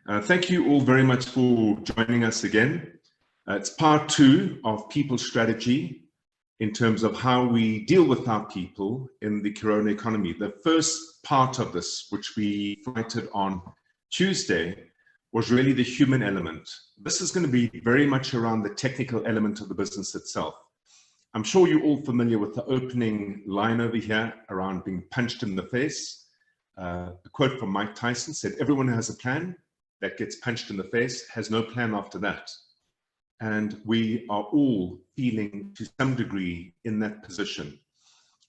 Thank you all very much for joining us again. It's part two of people strategy in terms of how we deal with our people in the corona economy. The first part of this, which we cited on Tuesday, was really the human element. This is going to be very much around the technical element of the business itself. I'm sure you're all familiar with the opening line over here around being punched in the face. A quote from Mike Tyson said, "Everyone who has a plan that gets punched in the face has no plan after that." And we are all feeling to some degree in that position.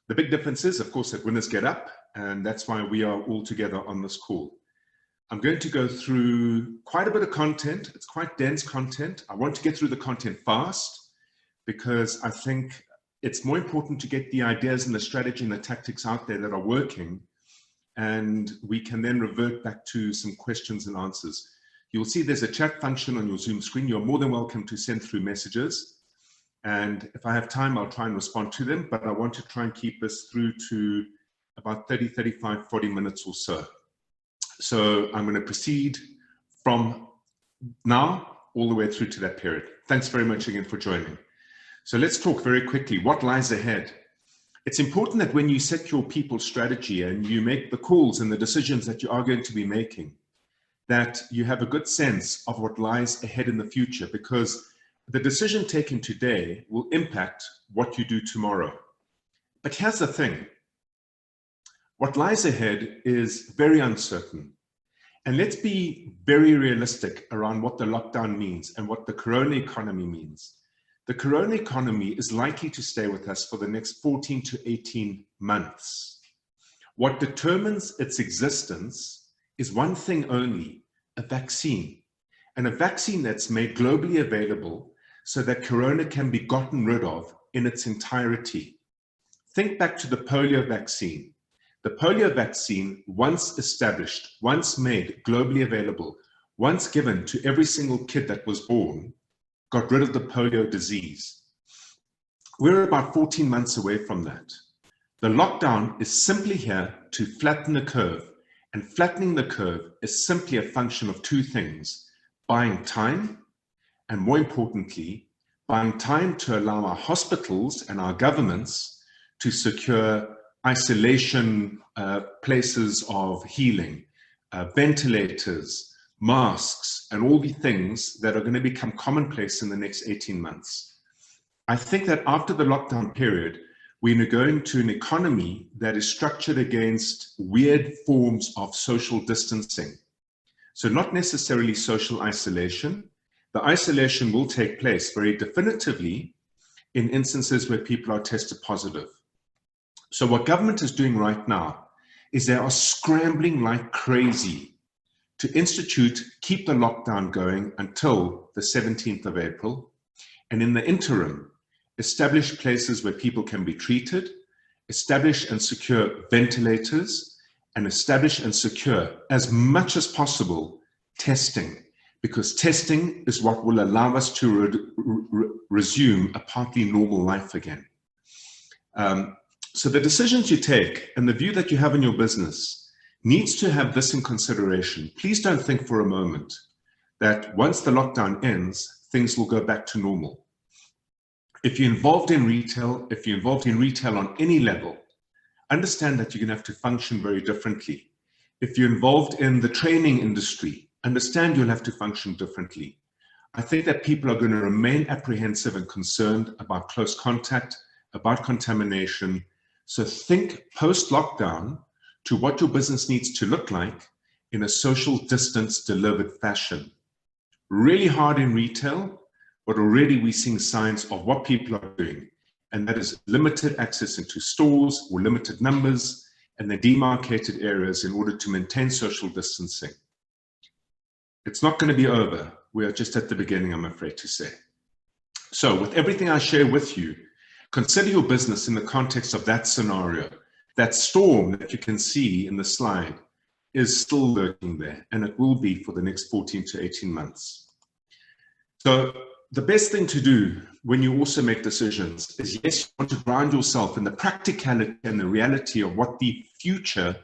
The big difference is, of course, that winners get up, and that's why we are all together on this call. I'm going to go through quite a bit of content. It's quite dense content. I want to get through the content fast because I think it's more important to get the ideas and the strategy and the tactics out there that are working, and we can then revert back to some questions and answers. You'll see there's a chat function on your Zoom screen. You're more than welcome to send through messages. And if I have time, I'll try and respond to them, but I want to try and keep this through to about 30, 35, 40 minutes or so. So I'm going to proceed from now all the way through to that period. Thanks very much again for joining. So let's talk very quickly. What lies ahead? It's important that when you set your people strategy and you make the calls and the decisions that you are going to be making, that you have a good sense of what lies ahead in the future, because the decision taken today will impact what you do tomorrow. But here's the thing. What lies ahead is very uncertain. And let's be very realistic around what the lockdown means and what the corona economy means. The corona economy is likely to stay with us for the next 14 to 18 months. What determines its existence is one thing only, a vaccine. And a vaccine that's made globally available so that corona can be gotten rid of in its entirety. Think back to the polio vaccine. The polio vaccine, once established, once made globally available, once given to every single kid that was born, got rid of the polio disease. We're about 14 months away from that. The lockdown is simply here to flatten the curve, and flattening the curve is simply a function of two things: buying time, and more importantly, buying time to allow our hospitals and our governments to secure isolation places of healing, ventilators, masks, and all the things that are going to become commonplace in the next 18 months. I think that after the lockdown period, we're going to an economy that is structured against weird forms of social distancing. So not necessarily social isolation. The isolation will take place very definitively in instances where people are tested positive. So what government is doing right now is they are scrambling like crazy to keep the lockdown going until the 17th of April. And in the interim, establish places where people can be treated, establish and secure ventilators, and establish and secure as much as possible testing, because testing is what will allow us to resume a partly normal life again. So the decisions you take and the view that you have in your business needs to have this in consideration. Please don't think for a moment that once the lockdown ends, things will go back to normal. If you're involved in retail, on any level, understand that you're going to have to function very differently. If you're involved in the training industry, understand you'll have to function differently. I think that people are going to remain apprehensive and concerned about close contact, about contamination. So think post-lockdown to what your business needs to look like in a social distance delivered fashion. Really hard in retail, but already we're seeing signs of what people are doing. And that is limited access into stores or limited numbers and the demarcated areas in order to maintain social distancing. It's not going to be over. We are just at the beginning, I'm afraid to say. So with everything I share with you, consider your business in the context of that scenario. That storm that you can see in the slide is still lurking there, and it will be for the next 14 to 18 months. So the best thing to do when you also make decisions is, yes, you want to ground yourself in the practicality and the reality of what the future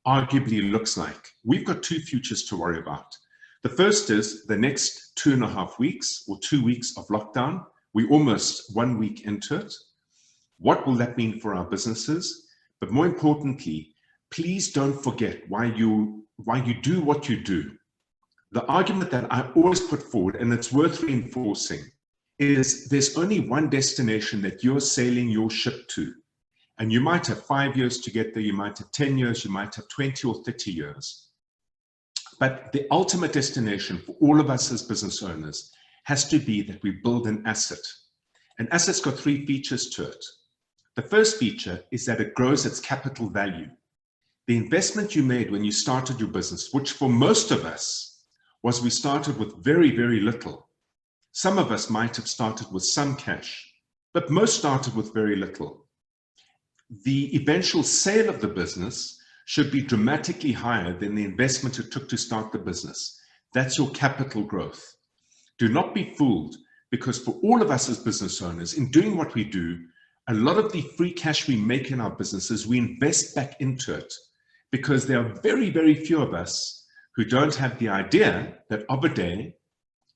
arguably looks like. We've got two futures to worry about. The first is the next 2.5 weeks or 2 weeks of lockdown. We're almost 1 week into it. What will that mean for our businesses? But more importantly, please don't forget why you do what you do. The argument that I always put forward, and it's worth reinforcing, is there's only one destination that you're sailing your ship to. And you might have 5 years to get there, you might have 10 years, you might have 20 or 30 years. But the ultimate destination for all of us as business owners has to be that we build an asset. An asset's got 3 features to it. The first feature is that it grows its capital value. The investment you made when you started your business, which for most of us was we started with very, very little. Some of us might have started with some cash, but most started with very little. The eventual sale of the business should be dramatically higher than the investment it took to start the business. That's your capital growth. Do not be fooled, because for all of us as business owners, in doing what we do, a lot of the free cash we make in our businesses, we invest back into it, because there are very, very few of us who don't have the idea that of a day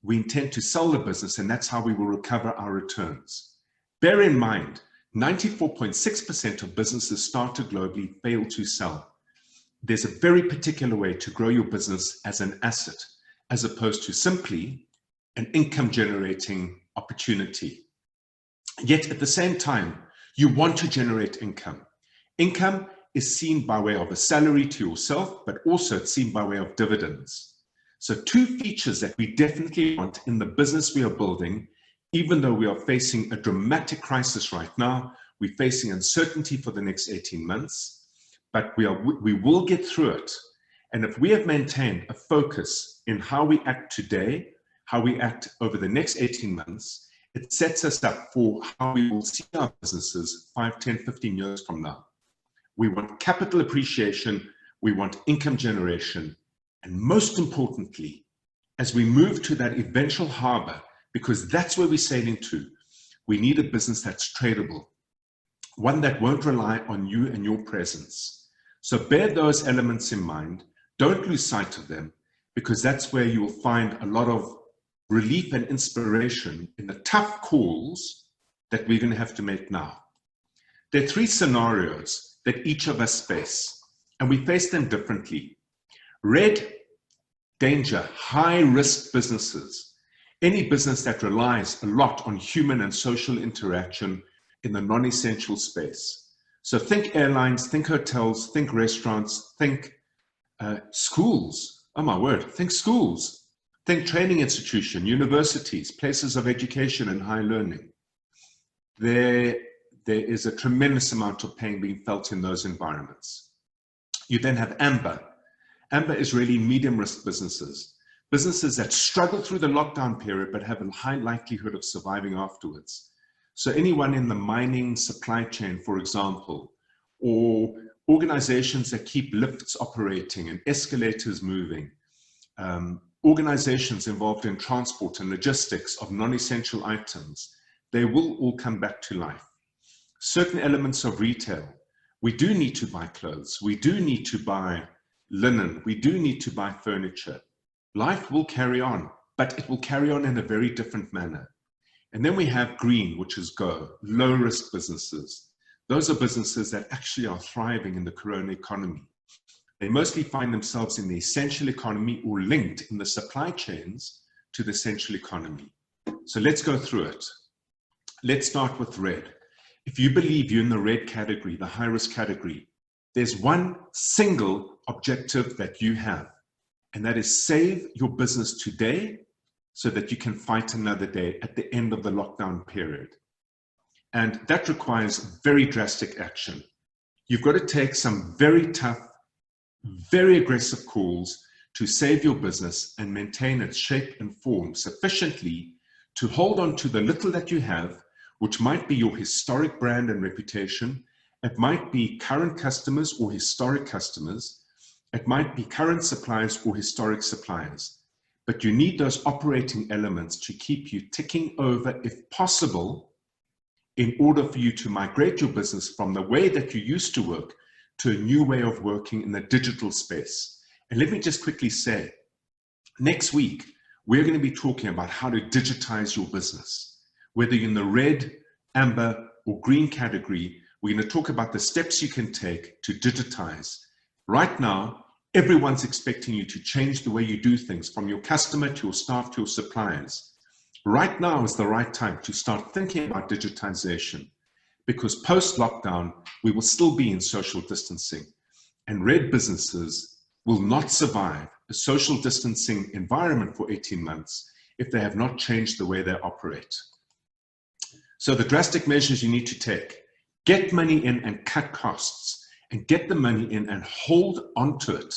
we intend to sell the business, and that's how we will recover our returns. Bear in mind, 94.6% of businesses started globally fail to sell. There's a very particular way to grow your business as an asset, as opposed to simply an income generating opportunity. Yet at the same time, you want to generate income. Income is seen by way of a salary to yourself, but also it's seen by way of dividends. So 2 features that we definitely want in the business we are building, even though we are facing a dramatic crisis right now, we're facing uncertainty for the next 18 months, but we will get through it. And if we have maintained a focus in how we act today, how we act over the next 18 months, it sets us up for how we will see our businesses 5, 10, 15 years from now. We want capital appreciation, we want income generation, and most importantly, as we move to that eventual harbor, because that's where we're sailing to, we need a business that's tradable, one that won't rely on you and your presence. So bear those elements in mind, don't lose sight of them, because that's where you will find a lot of relief and inspiration in the tough calls that we're going to have to make now. There are 3 scenarios that each of us face, and we face them differently. Red, danger, high-risk businesses. Any business that relies a lot on human and social interaction in the non-essential space. So think airlines, think hotels, think restaurants, think schools. Oh my word, think schools. Think training institutions, universities, places of education and high learning. There is a tremendous amount of pain being felt in those environments. You then have amber. Amber is really medium risk businesses. Businesses that struggle through the lockdown period but have a high likelihood of surviving afterwards. So anyone in the mining supply chain, for example, or organizations that keep lifts operating and escalators moving, organizations involved in transport and logistics of non-essential items, they will all come back to life. Certain elements of retail, we do need to buy clothes, we do need to buy linen, we do need to buy furniture. Life will carry on, but it will carry on in a very different manner. And then we have green, which is go, low risk businesses. Those are businesses that actually are thriving in the corona economy. They mostly find themselves in the essential economy or linked in the supply chains to the essential economy. So let's go through it. Let's start with red. If you believe you're in the red category, the high risk category, there's one single objective that you have, and that is save your business today so that you can fight another day at the end of the lockdown period. And that requires very drastic action. You've got to take some very tough, very aggressive calls to save your business and maintain its shape and form sufficiently to hold on to the little that you have, which might be your historic brand and reputation. It might be current customers or historic customers. It might be current suppliers or historic suppliers. But you need those operating elements to keep you ticking over, if possible, in order for you to migrate your business from the way that you used to work to a new way of working in the digital space. And let me just quickly say, Next week, we're going to be talking about how to digitize your business. Whether you're in the red, amber, or green category, we're going to talk about the steps you can take to digitize. Right now, everyone's expecting you to change the way you do things, from your customer to your staff to your suppliers. Right now is the right time to start thinking about digitization, because post-lockdown, we will still be in social distancing, and red businesses will not survive a social distancing environment for 18 months if they have not changed the way they operate. So the drastic measures you need to take: get money in and cut costs, and get the money in and hold onto it.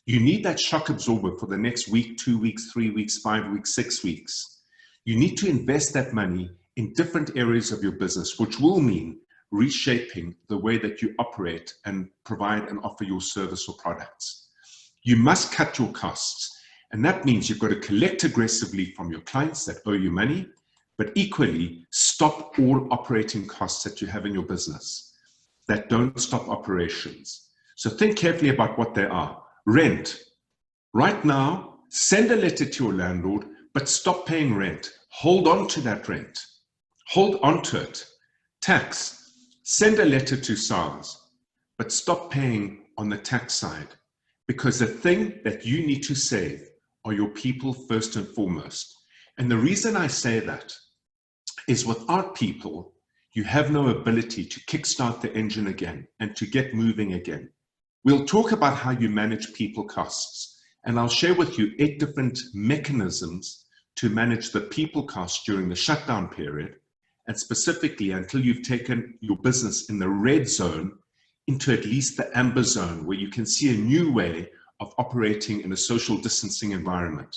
You need that shock absorber for the next week, 2 weeks, 3 weeks, 5 weeks, 6 weeks. You need to invest that money in different areas of your business, which will mean reshaping the way that you operate and provide and offer your service or products. You must cut your costs, and that means you've got to collect aggressively from your clients that owe you money, but equally stop all operating costs that you have in your business that don't stop operations. So think carefully about what they are. Rent. Right now, send a letter to your landlord, but stop paying rent. Hold on to that rent. Hold on to it. Tax. Send a letter to SARS, but stop paying on the tax side, because the thing that you need to save are your people first and foremost. And the reason I say that is, without people, you have no ability to kickstart the engine again and to get moving again. We'll talk about how you manage people costs, and I'll share with you 8 different mechanisms to manage the people costs during the shutdown period, and specifically until you've taken your business in the red zone into at least the amber zone, where you can see a new way of operating in a social distancing environment.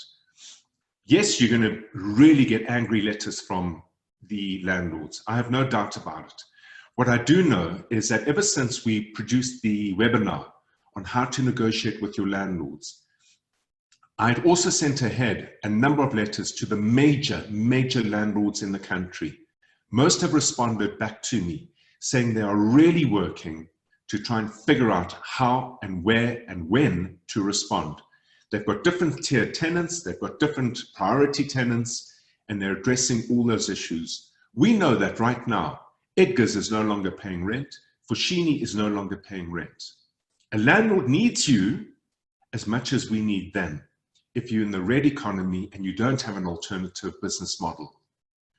Yes, you're going to really get angry letters from the landlords. I have no doubt about it. What I do know is that ever since we produced the webinar on how to negotiate with your landlords, I'd also sent ahead a number of letters to the major landlords in the country. Most have responded back to me saying they are really working to try and figure out how and where and when to respond. They've got different tier tenants, they've got different priority tenants, and they're addressing all those issues. We know that right now, Edgar's is no longer paying rent, Fushini is no longer paying rent. A landlord needs you as much as we need them if you're in the red economy and you don't have an alternative business model.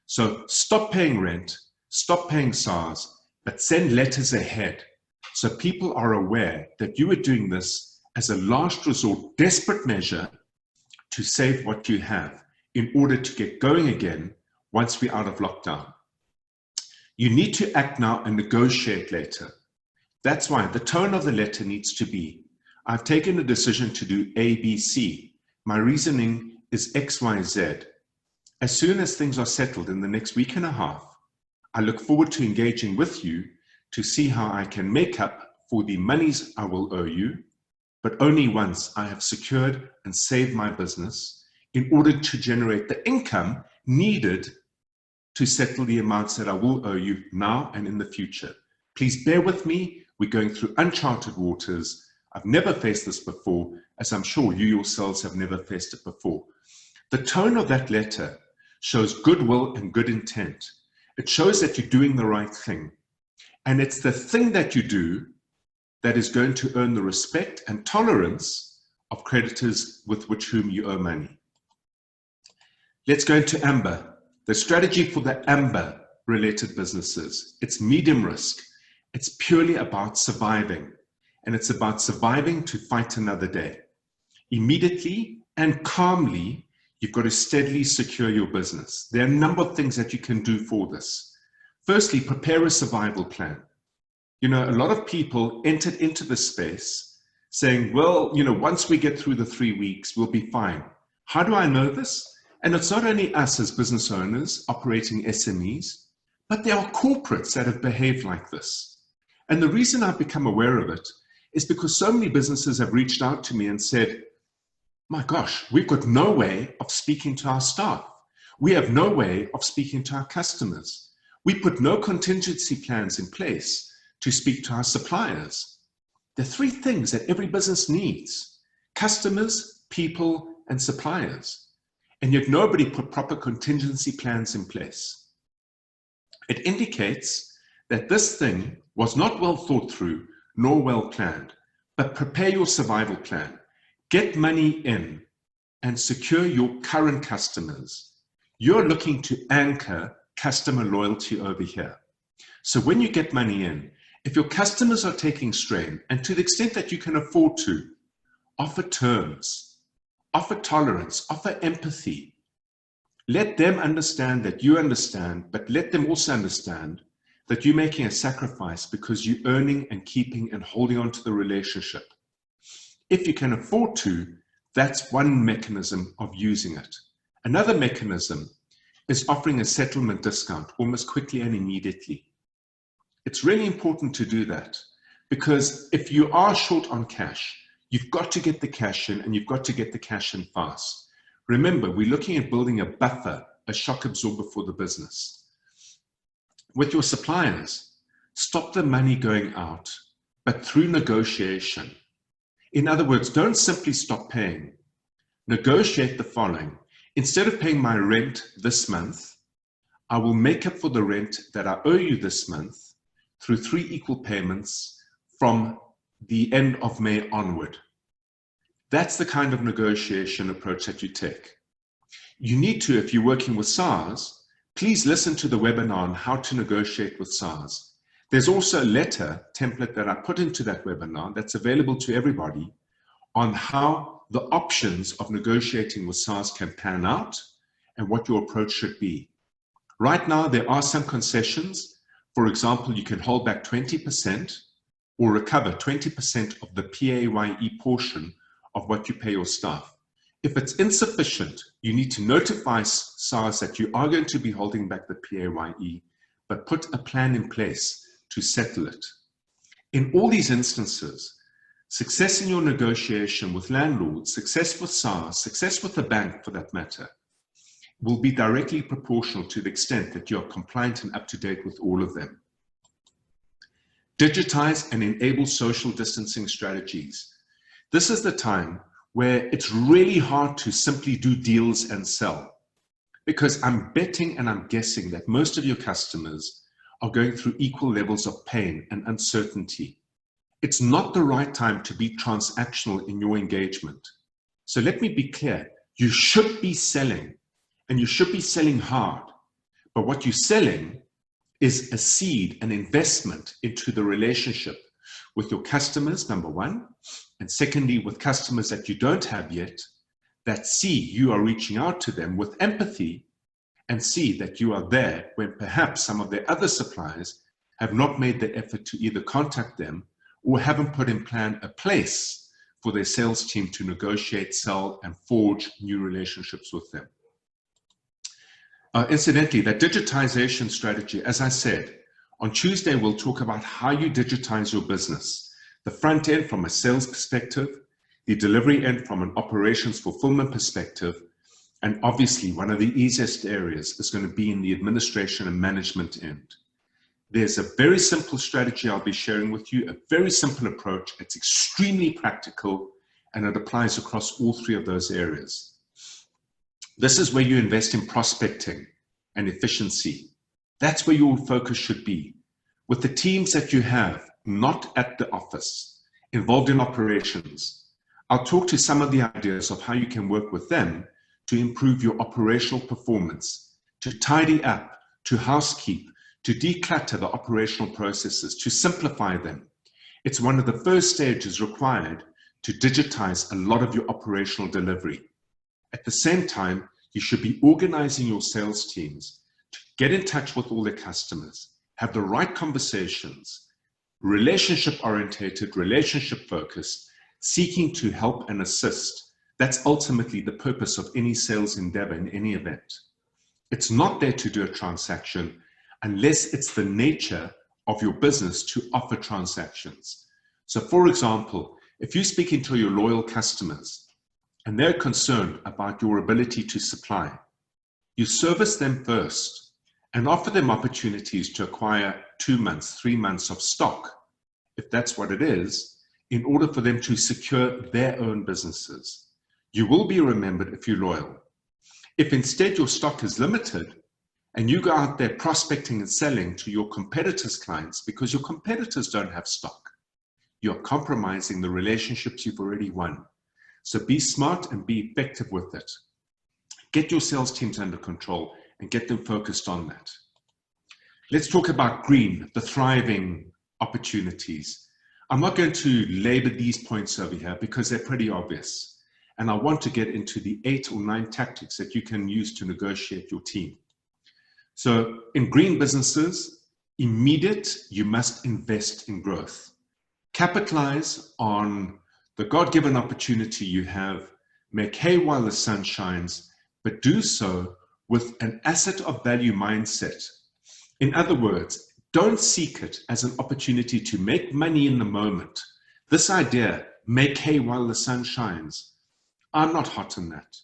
So stop paying rent, stop paying SARS, but send letters ahead so people are aware that you are doing this as a last resort, desperate measure to save what you have in order to get going again once we're out of lockdown. You need to act now and negotiate later. That's why the tone of the letter needs to be, I've taken a decision to do A, B, C. My reasoning is X, Y, Z. As soon as things are settled in the next week and a half, I look forward to engaging with you to see how I can make up for the monies I will owe you, but only once I have secured and saved my business in order to generate the income needed to settle the amounts that I will owe you now and in the future. Please bear with me. We're going through uncharted waters. I've never faced this before, as I'm sure you yourselves have never faced it before. The tone of that letter shows goodwill and good intent. It shows that you're doing the right thing. And it's the thing that you do that is going to earn the respect and tolerance of creditors with whom you owe money. Let's go into amber. The strategy for the amber related businesses, it's medium risk. It's purely about surviving, and it's about surviving to fight another day. Immediately and calmly, you've got to steadily secure your business. There are a number of things that you can do for this. Firstly, prepare a survival plan. You know, a lot of people entered into this space saying, well, you know, once we get through the 3 weeks, we'll be fine. How do I know this? And it's not only us as business owners operating SMEs, but there are corporates that have behaved like this. And the reason I've become aware of it is because so many businesses have reached out to me and said, my gosh, we've got no way of speaking to our staff. We have no way of speaking to our customers. We put no contingency plans in place to speak to our suppliers. The 3 things that every business needs: customers, people, and suppliers, and yet nobody put proper contingency plans in place. It indicates that this thing was not well thought through nor well planned, but prepare your survival plan. Get money in and secure your current customers. You're looking to anchor customer loyalty over here. So when you get money in, if your customers are taking strain, and to the extent that you can afford to, offer terms, offer tolerance, offer empathy. Let them understand that you understand, but let them also understand that you're making a sacrifice because you're earning and keeping and holding on to the relationship. If you can afford to, that's one mechanism of using it. Another mechanism is offering a settlement discount almost quickly and immediately. It's really important to do that because if you are short on cash, you've got to get the cash in and you've got to get the cash in fast. Remember, we're looking at building a buffer, a shock absorber for the business. With your suppliers, stop the money going out, but through negotiation. In other words, don't simply stop paying. Negotiate the following. Instead of paying my rent this month, I will make up for the rent that I owe you this month through 3 equal payments from the end of May onward. That's the kind of negotiation approach that you take. You need to, if you're working with SARS, please listen to the webinar on how to negotiate with SARS. There's also a letter template that I put into that webinar that's available to everybody on how the options of negotiating with SARS can pan out and what your approach should be. Right now, there are some concessions. For example, you can hold back 20% or recover 20% of the PAYE portion of what you pay your staff. If it's insufficient, you need to notify SARS that you are going to be holding back the PAYE, but put a plan in place to settle it. In all these instances, success in your negotiation with landlords, success with SARS, success with the bank for that matter, will be directly proportional to the extent that you are compliant and up to date with all of them. Digitize and enable social distancing strategies. This is the time where it's really hard to simply do deals and sell, because I'm betting and I'm guessing that most of your customers are going through equal levels of pain and uncertainty. It's not the right time to be transactional in your engagement. So let me be clear, you should be selling, and you should be selling hard, but what you're selling is a seed, an investment into the relationship with your customers, number one, and secondly, with customers that you don't have yet, that see you are reaching out to them with empathy and see that you are there when perhaps some of their other suppliers have not made the effort to either contact them or haven't put in plan a place for their sales team to negotiate, sell, and forge new relationships with them. Incidentally, that digitization strategy, as I said, on Tuesday, we'll talk about how you digitize your business. The front end from a sales perspective, the delivery end from an operations fulfillment perspective, and obviously one of the easiest areas is going to be in the administration and management end. There's a very simple strategy I'll be sharing with you, a very simple approach. It's extremely practical and it applies across all 3 of those areas. This is where you invest in prospecting and efficiency. That's where your focus should be. With the teams that you have, not at the office, involved in operations, I'll talk to some of the ideas of how you can work with them to improve your operational performance, to tidy up, to housekeep, to declutter the operational processes, to simplify them. It's one of the first stages required to digitize a lot of your operational delivery. At the same time, you should be organizing your sales teams to get in touch with all their customers, have the right conversations, relationship-orientated, relationship-focused, seeking to help and assist. That's ultimately the purpose of any sales endeavor in any event. It's not there to do a transaction unless it's the nature of your business to offer transactions. So for example, if you're speaking to your loyal customers and they're concerned about your ability to supply, you service them first and offer them opportunities to acquire 2 months, 3 months of stock, if that's what it is, in order for them to secure their own businesses. You will be remembered if you're loyal. If instead your stock is limited and you go out there prospecting and selling to your competitors' clients because your competitors don't have stock, you're compromising the relationships you've already won. So be smart and be effective with it. Get your sales teams under control and get them focused on that. Let's talk about green, the thriving opportunities. I'm not going to labor these points over here because they're pretty obvious. And I want to get into the 8 or 9 tactics that you can use to negotiate your team. So in green businesses, immediate, you must invest in growth. Capitalize on the God-given opportunity you have, make hay while the sun shines, but do so with an asset of value mindset. In other words, don't seek it as an opportunity to make money in the moment. This idea, make hay while the sun shines, I'm not hot on that.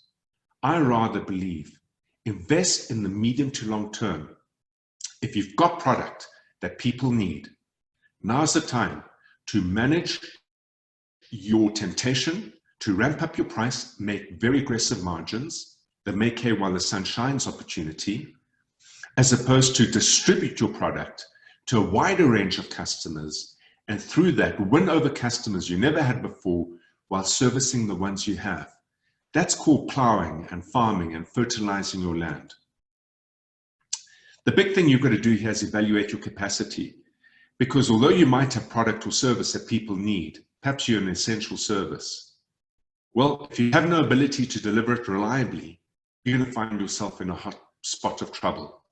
I rather believe, invest in the medium to long term. If you've got product that people need, now's the time to manage your temptation, to ramp up your price, make very aggressive margins, the make hay while the sun shines opportunity, as opposed to distribute your product to a wider range of customers, and through that win over customers you never had before while servicing the ones you have. That's called plowing and farming and fertilizing your land. The big thing you've got to do here is evaluate your capacity, because although you might have product or service that people need, perhaps you're an essential service. Well, if you have no ability to deliver it reliably, you're going to find yourself in a hot spot of trouble.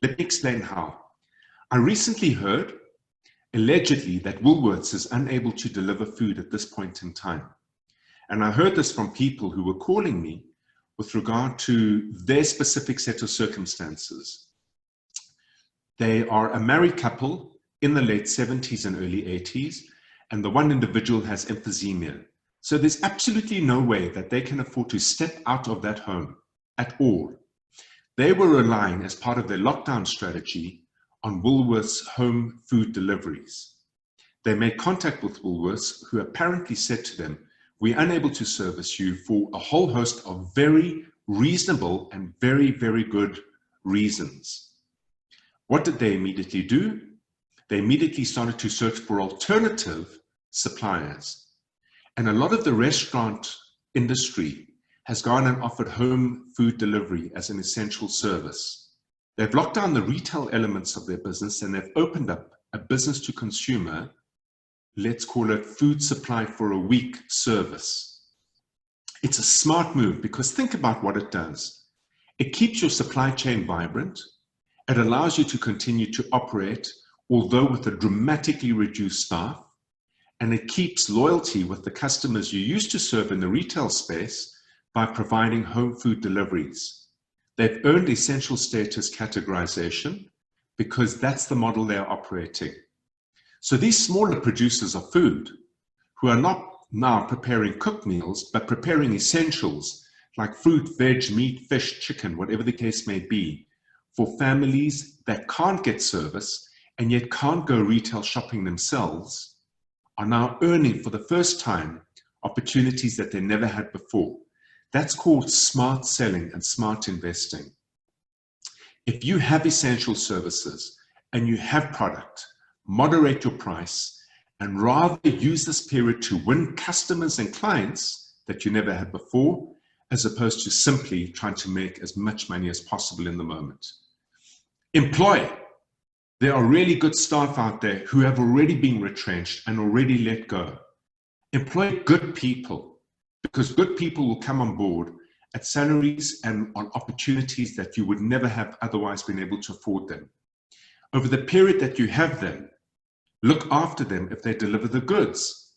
Let me explain how. I recently heard, allegedly, that Woolworths is unable to deliver food at this point in time. And I heard this from people who were calling me with regard to their specific set of circumstances. They are a married couple in the late 70s and early 80s, and the one individual has emphysema. So there's absolutely no way that they can afford to step out of that home at all. They were relying, as part of their lockdown strategy, on Woolworths home food deliveries. They made contact with Woolworths, who apparently said to them, "We're unable to service you for a whole host of very reasonable and very, very good reasons." What did they immediately do? They immediately started to search for alternative suppliers. And a lot of the restaurant industry has gone and offered home food delivery as an essential service. They've locked down the retail elements of their business and they've opened up a business to consumer, let's call it food supply for a week service. It's a smart move because think about what it does. It keeps your supply chain vibrant. It allows you to continue to operate, although with a dramatically reduced staff, and it keeps loyalty with the customers you used to serve in the retail space by providing home food deliveries. They've earned essential status categorization because that's the model they're operating. So these smaller producers of food, who are not now preparing cooked meals, but preparing essentials like fruit, veg, meat, fish, chicken, whatever the case may be, for families that can't get service and yet can't go retail shopping themselves, are now earning for the first time opportunities that they never had before. That's called smart selling and smart investing. If you have essential services and you have product, moderate your price and rather use this period to win customers and clients that you never had before, as opposed to simply trying to make as much money as possible in the moment. Employ. There are really good staff out there who have already been retrenched and already let go. Employ good people, because good people will come on board at salaries and on opportunities that you would never have otherwise been able to afford them. Over the period that you have them, look after them if they deliver the goods.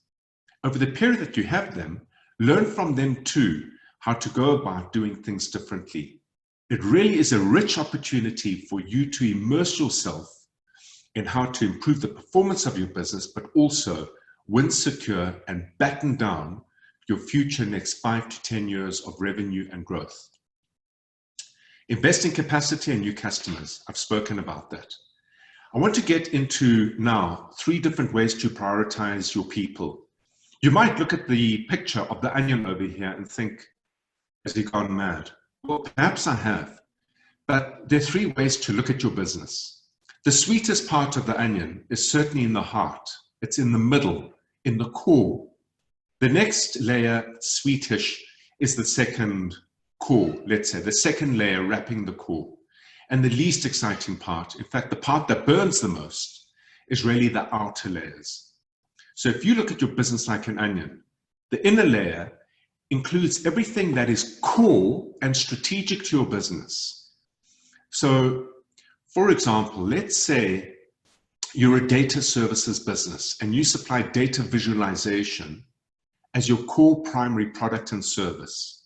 Over the period that you have them, learn from them too how to go about doing things differently. It really is a rich opportunity for you to immerse yourself in how to improve the performance of your business, but also win, secure, and batten down your future next 5 to 10 years of revenue and growth. Invest in capacity and new customers. I've spoken about that. I want to get into now 3 different ways to prioritize your people. You might look at the picture of the onion over here and think, Has he gone mad? Well, perhaps I have. But there are three ways to look at your business. The sweetest part of the onion is certainly in the heart. It's in the middle, in the core. The next layer, sweetish, is the second core, let's say, the second layer wrapping the core. And the least exciting part, in fact, the part that burns the most, is really the outer layers. So if you look at your business like an onion, the inner layer includes everything that is core and strategic to your business. So, for example, let's say you're a data services business and you supply data visualization as your core primary product and service.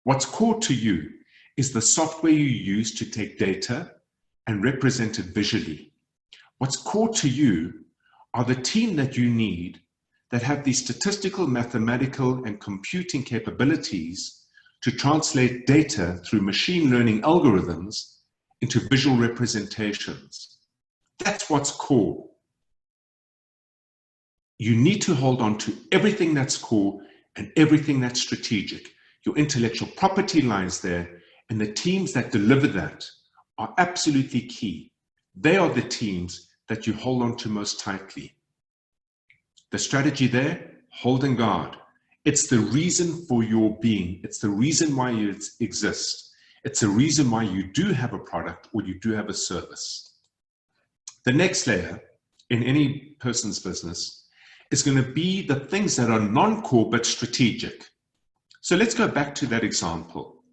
What's core to you is the software you use to take data and represent it visually. What's core to you are the team that you need that have the statistical, mathematical, and computing capabilities to translate data through machine learning algorithms into visual representations. That's what's core. You need to hold on to everything that's core and everything that's strategic. Your intellectual property lies there, and the teams that deliver that are absolutely key. They are the teams that you hold on to most tightly. The strategy there, holding guard. It's the reason for your being. It's the reason why you exist. It's the reason why you do have a product or you do have a service. The next layer in any person's business is going to be the things that are non-core but strategic. So let's go back to that example.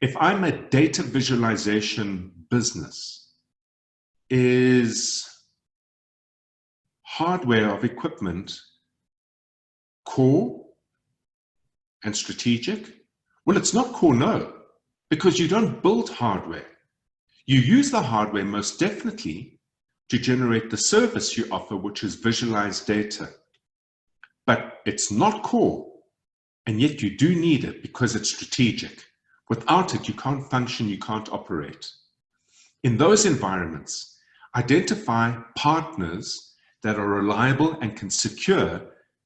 If I'm a data visualization business, is hardware of equipment core and strategic? Well, it's not core, no, because you don't build hardware. You use the hardware most definitely to generate the service you offer, which is visualized data. But it's not core, and yet you do need it because it's strategic. Without it, you can't function, you can't operate. In those environments, identify partners that are reliable and can secure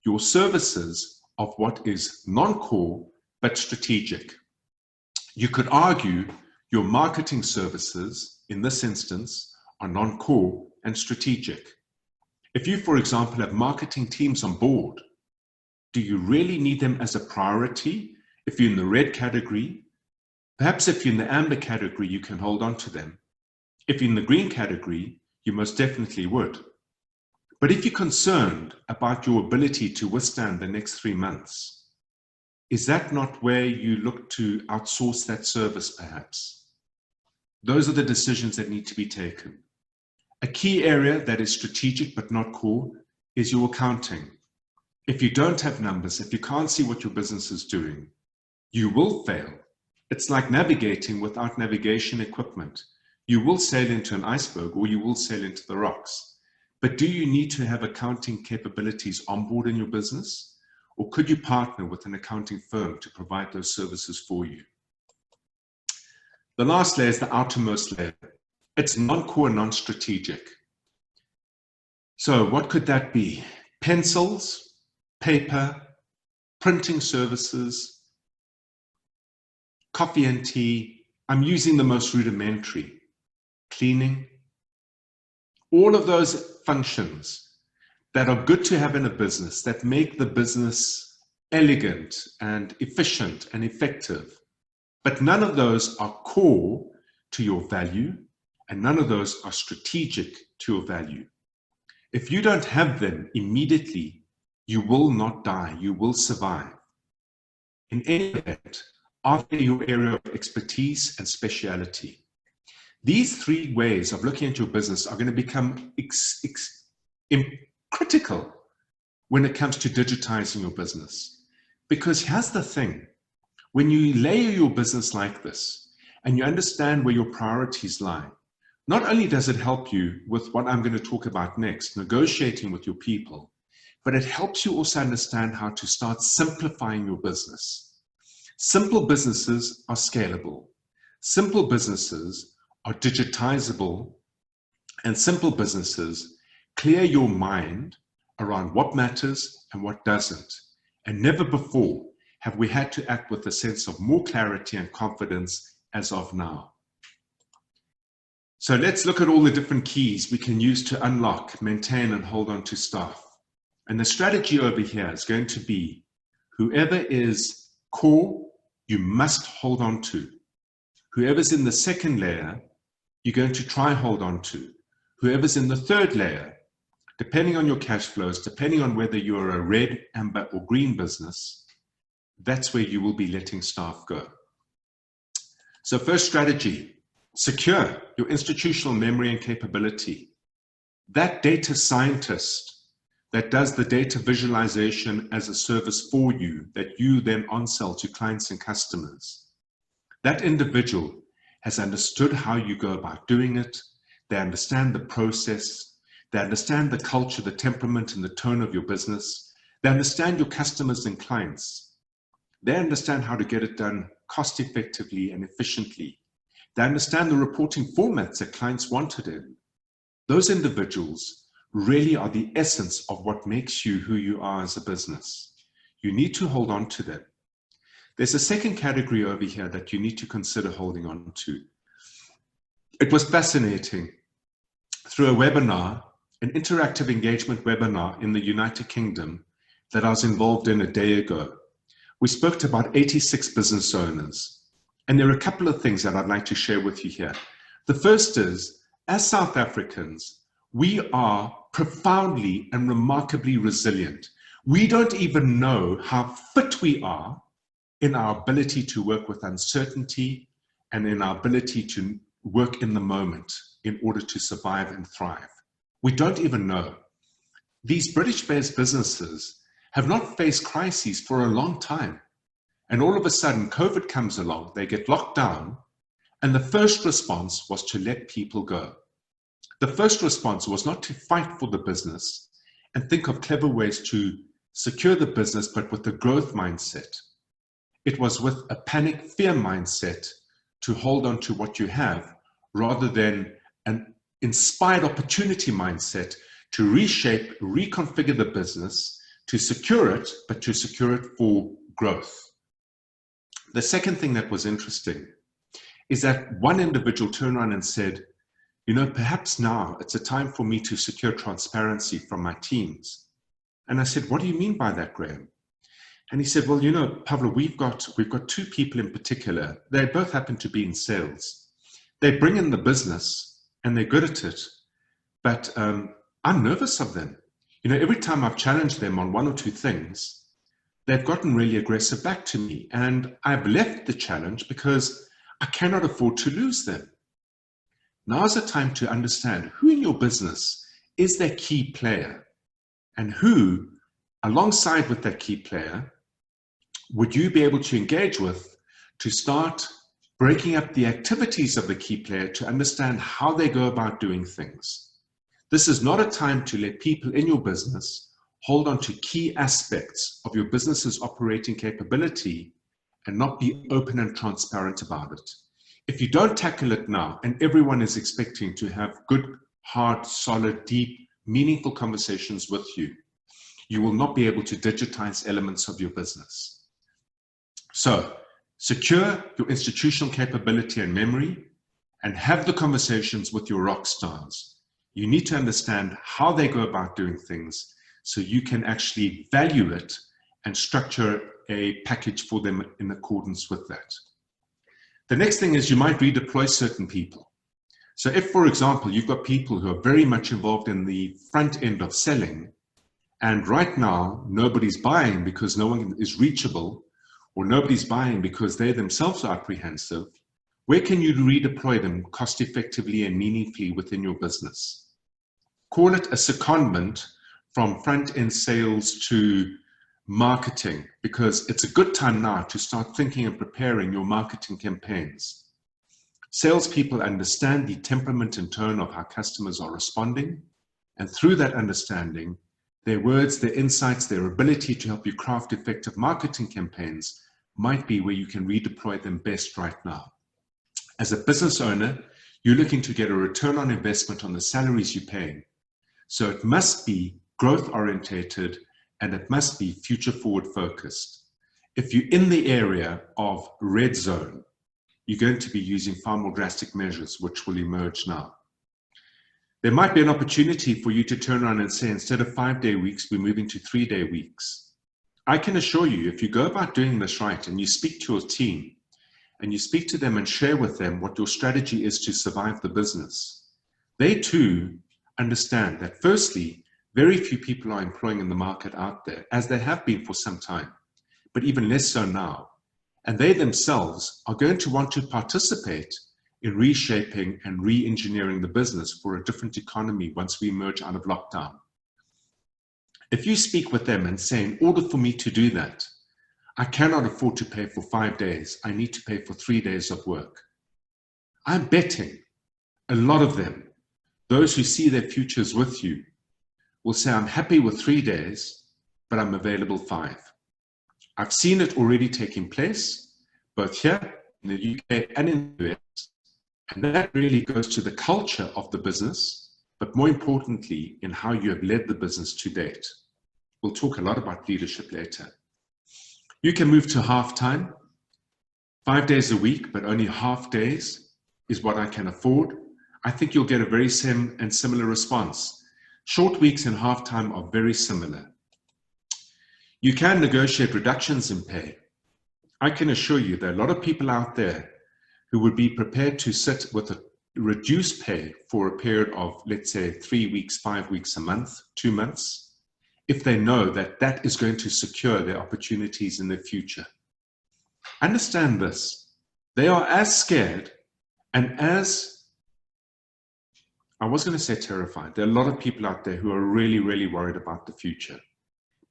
your services of what is non-core but strategic. You could argue your marketing services, in this instance, are non-core and strategic. If you, for example, have marketing teams on board, do you really need them as a priority? If you're in the red category, perhaps if you're in the amber category, you can hold on to them. If you're in the green category, you most definitely would. But if you're concerned about your ability to withstand the next 3 months, is that not where you look to outsource that service, perhaps? Those are the decisions that need to be taken. A key area that is strategic but not core is your accounting. If you don't have numbers, if you can't see what your business is doing, you will fail. It's like navigating without navigation equipment. You will sail into an iceberg or you will sail into the rocks. But do you need to have accounting capabilities on board in your business? Or could you partner with an accounting firm to provide those services for you? The last layer is the outermost layer. It's non-core, non-strategic. So what could that be? Pencils, paper, printing services, coffee and tea. I'm using the most rudimentary. Cleaning. All of those functions that are good to have in a business, that make the business elegant and efficient and effective. But none of those are core to your value, and none of those are strategic to your value. If you don't have them immediately, you will not die, you will survive. In any event, are they your area of expertise and speciality? These three ways of looking at your business are going to become critical when it comes to digitizing your business. Because here's the thing, when you layer your business like this and you understand where your priorities lie, not only does it help you with what I'm going to talk about next, negotiating with your people, but it helps you also understand how to start simplifying your business. Simple businesses are scalable. Simple businesses are digitizable, and simple businesses clear your mind around what matters and what doesn't. And never before have we had to act with a sense of more clarity and confidence as of now. So let's look at all the different keys we can use to unlock, maintain, and hold on to staff. And the strategy over here is going to be whoever is core, you must hold on to. Whoever's in the second layer, you're going to try hold on to. Whoever's in the third layer, depending on your cash flows, depending on whether you're a red, amber, or green business, that's where you will be letting staff go. So first strategy, secure your institutional memory and capability. That data scientist that does the data visualization as a service for you, that you then on-sell to clients and customers, that individual has understood how you go about doing it. They understand the process. They understand the culture, the temperament, and the tone of your business. They understand your customers and clients. They understand how to get it done cost effectively and efficiently. They understand the reporting formats that clients wanted in. Those individuals really are the essence of what makes you who you are as a business. You need to hold on to them. There's a second category over here that you need to consider holding on to. It was fascinating. Through a webinar, an interactive engagement webinar in the United Kingdom that I was involved in a day ago, we spoke to about 86 business owners. And there are a couple of things that I'd like to share with you here. The first is, as South Africans, we are profoundly and remarkably resilient. We don't even know how fit we are in our ability to work with uncertainty and in our ability to work in the moment in order to survive and thrive. We don't even know. These British-based businesses have not faced crises for a long time. And all of a sudden, COVID comes along, they get locked down, and the first response was to let people go. The first response was not to fight for the business and think of clever ways to secure the business, but with a growth mindset. It was with a panic fear mindset to hold on to what you have, rather than an inspired opportunity mindset to reshape, reconfigure the business, to secure it, but to secure it for growth. The second thing that was interesting is that one individual turned around and said, you know, perhaps now it's a time for me to secure transparency from my teams. And I said, what do you mean by that, Graham? And he said, well, you know, Pavlo, we've got two people in particular. They both happen to be in sales. They bring in the business and they're good at it, but I'm nervous of them. You know, every time I've challenged them on one or two things, they've gotten really aggressive back to me. And I've left the challenge because I cannot afford to lose them. Now's the time to understand who in your business is their key player, and who, alongside with that key player, would you be able to engage with to start breaking up the activities of the key player to understand how they go about doing things. This is not a time to let people in your business hold on to key aspects of your business's operating capability and not be open and transparent about it. If you don't tackle it now, and everyone is expecting to have good, hard, solid, deep, meaningful conversations with you, you will not be able to digitize elements of your business. So, secure your institutional capability and memory, and have the conversations with your rock stars. You need to understand how they go about doing things so you can actually value it and structure a package for them in accordance with that. The next thing is you might redeploy certain people. So if, for example, you've got people who are very much involved in the front end of selling, and right now nobody's buying because no one is reachable, or nobody's buying because they themselves are apprehensive, where can you redeploy them cost effectively and meaningfully within your business? Call it a secondment from front-end sales to marketing, because it's a good time now to start thinking and preparing your marketing campaigns. Salespeople understand the temperament and tone of how customers are responding, and through that understanding, their words, their insights, their ability to help you craft effective marketing campaigns might be where you can redeploy them best right now. As a business owner, you're looking to get a return on investment on the salaries you're paying. So it must be growth orientated and it must be future forward focused. If you're in the area of red zone, you're going to be using far more drastic measures, which will emerge now. There might be an opportunity for you to turn around and say, instead of 5-day weeks, we're moving to 3-day weeks. I can assure you, if you go about doing this right and you speak to your team and you speak to them and share with them what your strategy is to survive the business, they too understand that firstly, very few people are employing in the market out there, as they have been for some time, but even less so now. And they themselves are going to want to participate in reshaping and re-engineering the business for a different economy once we emerge out of lockdown. If you speak with them and say, in order for me to do that, I cannot afford to pay for 5 days, I need to pay for 3 days of work. I'm betting a lot of them, those who see their futures with you, will say, I'm happy with 3 days, but I'm available 5. I've seen it already taking place, both here in the UK and in the US, and that really goes to the culture of the business, but more importantly, in how you have led the business to date. We'll talk a lot about leadership later. You can move to half-time, 5 days a week, but only half days is what I can afford. I think you'll get a very similar response. Short weeks and half-time are very similar. You can negotiate reductions in pay. I can assure you there are a lot of people out there who would be prepared to sit with a reduced pay for a period of, let's say, 3 weeks, 5 weeks, a month, 2 months, if they know that that is going to secure their opportunities in the future. Understand this. They are as scared and as, I was going to say terrified. There are a lot of people out there who are really, really worried about the future.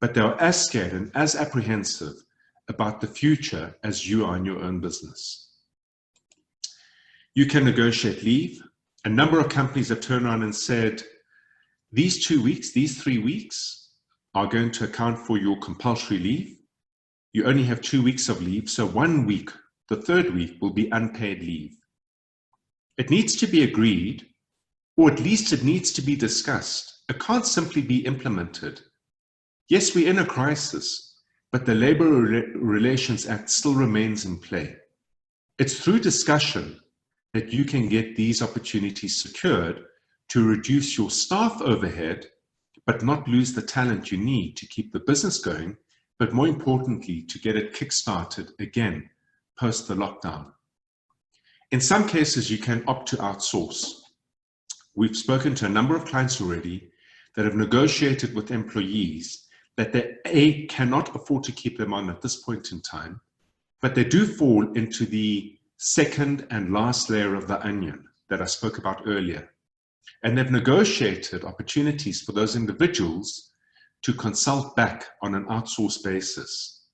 But they are as scared and as apprehensive about the future as you are in your own business. You can negotiate leave. A number of companies have turned around and said, these 2 weeks, these 3 weeks are going to account for your compulsory leave. You only have 2 weeks of leave, so 1 week, the third week, will be unpaid leave. It needs to be agreed, or at least it needs to be discussed. It can't simply be implemented. Yes, we're in a crisis, but the Labour Relations Act still remains in play. It's through discussion that you can get these opportunities secured to reduce your staff overhead, but not lose the talent you need to keep the business going, but more importantly, to get it kick-started again post the lockdown. In some cases, you can opt to outsource. We've spoken to a number of clients already that have negotiated with employees that they cannot afford to keep them on at this point in time, but they do fall into the second and last layer of the onion that I spoke about earlier. And they've negotiated opportunities for those individuals to consult back on an outsourced basis.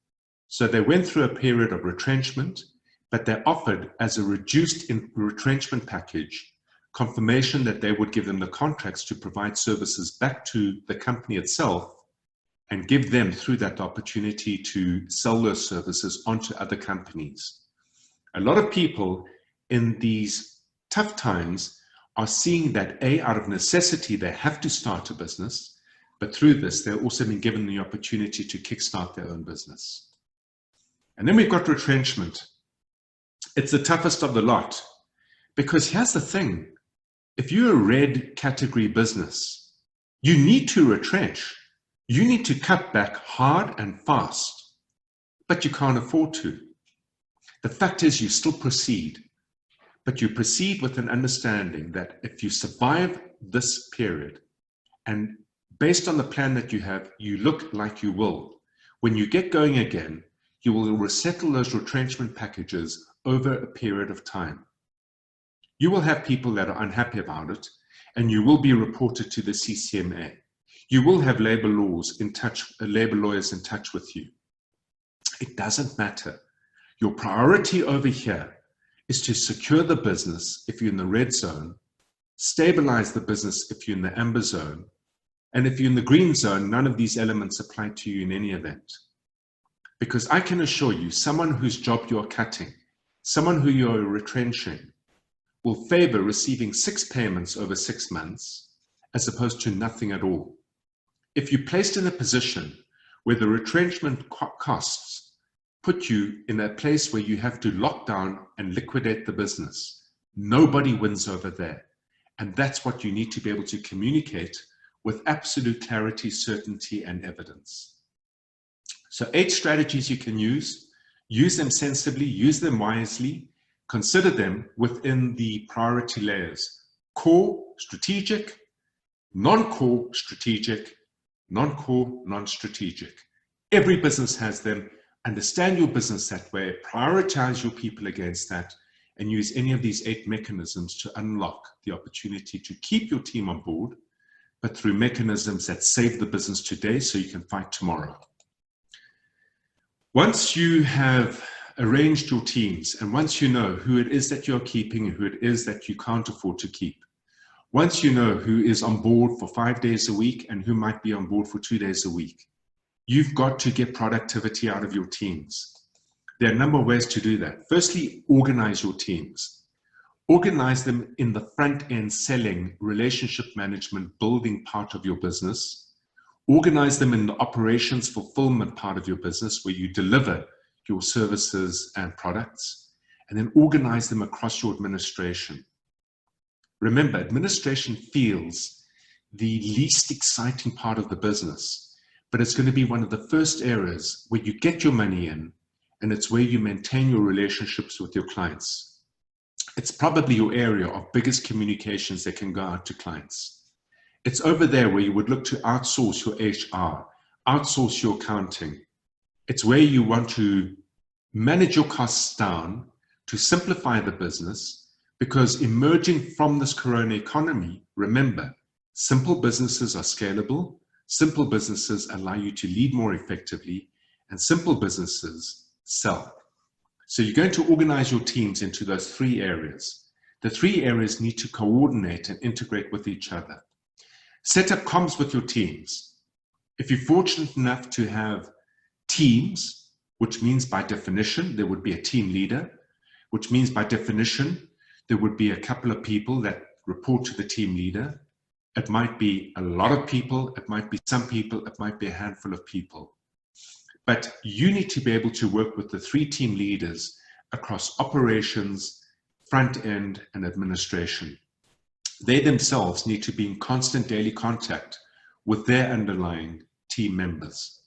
So they went through a period of retrenchment, but they offered as a reduced retrenchment package confirmation that they would give them the contracts to provide services back to the company itself and give them through that opportunity to sell those services onto other companies. A lot of people in these tough times are seeing that out of necessity, they have to start a business, but through this, they're also being given the opportunity to kickstart their own business. And then we've got retrenchment. It's the toughest of the lot, because here's the thing. If you're a red category business, you need to retrench. You need to cut back hard and fast, but you can't afford to. The fact is you still proceed, but you proceed with an understanding that if you survive this period and based on the plan that you have, you look like you will. When you get going again, you will resettle those retrenchment packages over a period of time. You will have people that are unhappy about it, and you will be reported to the CCMA. You will have labor lawyers in touch with you. It doesn't matter. Your priority over here is to secure the business if you're in the red zone, stabilize the business if you're in the amber zone, and if you're in the green zone, none of these elements apply to you in any event. Because I can assure you, someone whose job you're cutting, someone who you're retrenching, will favor receiving 6 payments over 6 months as opposed to nothing at all. If you're placed in a position where the retrenchment costs put you in a place where you have to lock down and liquidate the business. Nobody wins over there. And that's what you need to be able to communicate with absolute clarity, certainty, and evidence. So 8 strategies you can use. Use them sensibly, use them wisely, consider them within the priority layers. Core, strategic, non-core, strategic, non-core, non-strategic. Every business has them. Understand your business that way, prioritize your people against that, and use any of these 8 mechanisms to unlock the opportunity to keep your team on board, but through mechanisms that save the business today so you can fight tomorrow. Once you have arranged your teams, and once you know who it is that you're keeping and who it is that you can't afford to keep, once you know who is on board for 5 days a week and who might be on board for 2 days a week, you've got to get productivity out of your teams. There are a number of ways to do that. Firstly, organize your teams. Organize them in the front end selling, relationship management, building part of your business. Organize them in the operations fulfillment part of your business where you deliver your services and products, and then organize them across your administration. Remember, administration feels the least exciting part of the business, but it's going to be one of the first areas where you get your money in, and it's where you maintain your relationships with your clients. It's probably your area of biggest communications that can go out to clients. It's over there where you would look to outsource your HR, outsource your accounting. It's where you want to manage your costs down to simplify the business, because emerging from this corona economy, remember, simple businesses are scalable, simple businesses allow you to lead more effectively, and simple businesses sell. So you're going to organize your teams into those 3 areas. The 3 areas need to coordinate and integrate with each other. Set up comms with your teams. If you're fortunate enough to have teams, which means by definition, there would be a team leader, which means by definition, there would be a couple of people that report to the team leader. It might be a lot of people, it might be some people, it might be a handful of people. But you need to be able to work with the 3 team leaders across operations, front end, and administration. They themselves need to be in constant daily contact with their underlying team members.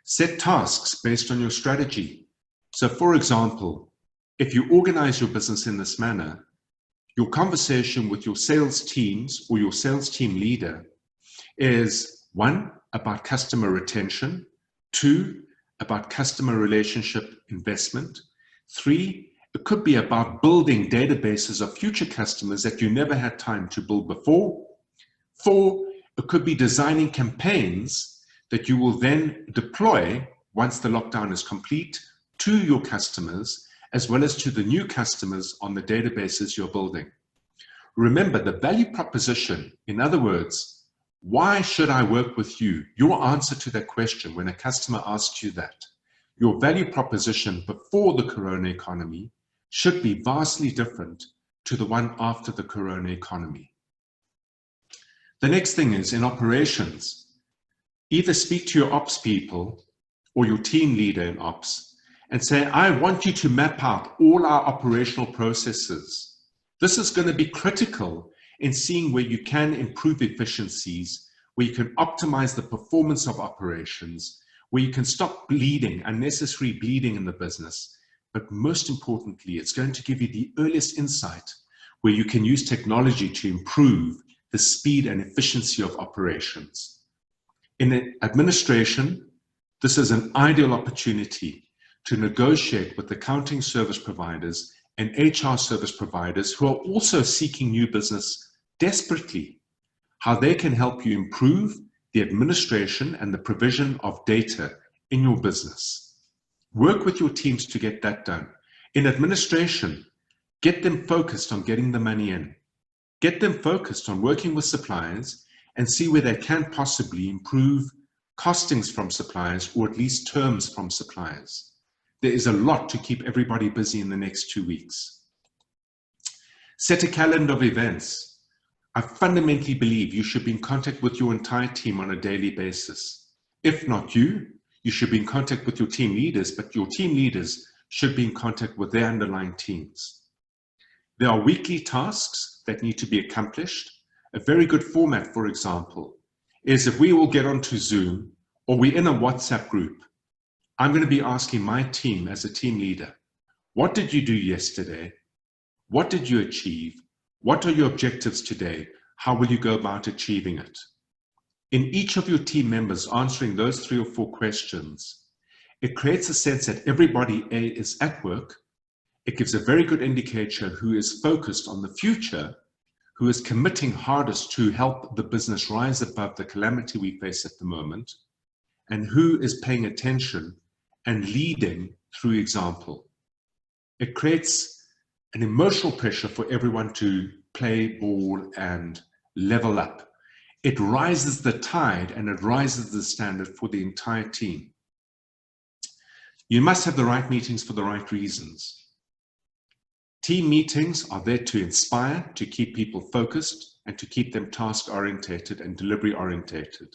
Set tasks based on your strategy. So for example, if you organize your business in this manner, your conversation with your sales teams or your sales team leader is 1, about customer retention, 2, about customer relationship investment, 3, it could be about building databases of future customers that you never had time to build before. 4, it could be designing campaigns that you will then deploy once the lockdown is complete to your customers, as well as to the new customers on the databases you're building. Remember the value proposition. In other words, why should I work with you? Your answer to that question when a customer asks you that, your value proposition before the corona economy should be vastly different to the one after the corona economy. The next thing is in operations, either speak to your ops people or your team leader in ops and say, I want you to map out all our operational processes. This is going to be critical in seeing where you can improve efficiencies, where you can optimize the performance of operations, where you can stop bleeding, unnecessary bleeding in the business. But most importantly, it's going to give you the earliest insight where you can use technology to improve the speed and efficiency of operations. In administration, this is an ideal opportunity to negotiate with accounting service providers and HR service providers who are also seeking new business desperately, how they can help you improve the administration and the provision of data in your business. Work with your teams to get that done. In administration, get them focused on getting the money in. Get them focused on working with suppliers and see where they can possibly improve costings from suppliers or at least terms from suppliers. There is a lot to keep everybody busy in the next 2 weeks. Set a calendar of events. I fundamentally believe you should be in contact with your entire team on a daily basis. If not you, You should be in contact with your team leaders, but your team leaders should be in contact with their underlying teams. There are weekly tasks that need to be accomplished. A very good format, for example, is if we all get onto Zoom or we're in a WhatsApp group, I'm going to be asking my team as a team leader, what did you do yesterday? What did you achieve? What are your objectives today? How will you go about achieving it? In each of your team members answering those 3 or 4 questions, it creates a sense that everybody is at work. It gives a very good indicator who is focused on the future, who is committing hardest to help the business rise above the calamity we face at the moment, and who is paying attention and leading through example. It creates an emotional pressure for everyone to play ball and level up. It rises the tide and it rises the standard for the entire team. You must have the right meetings for the right reasons. Team meetings are there to inspire, to keep people focused, and to keep them task-orientated and delivery-orientated.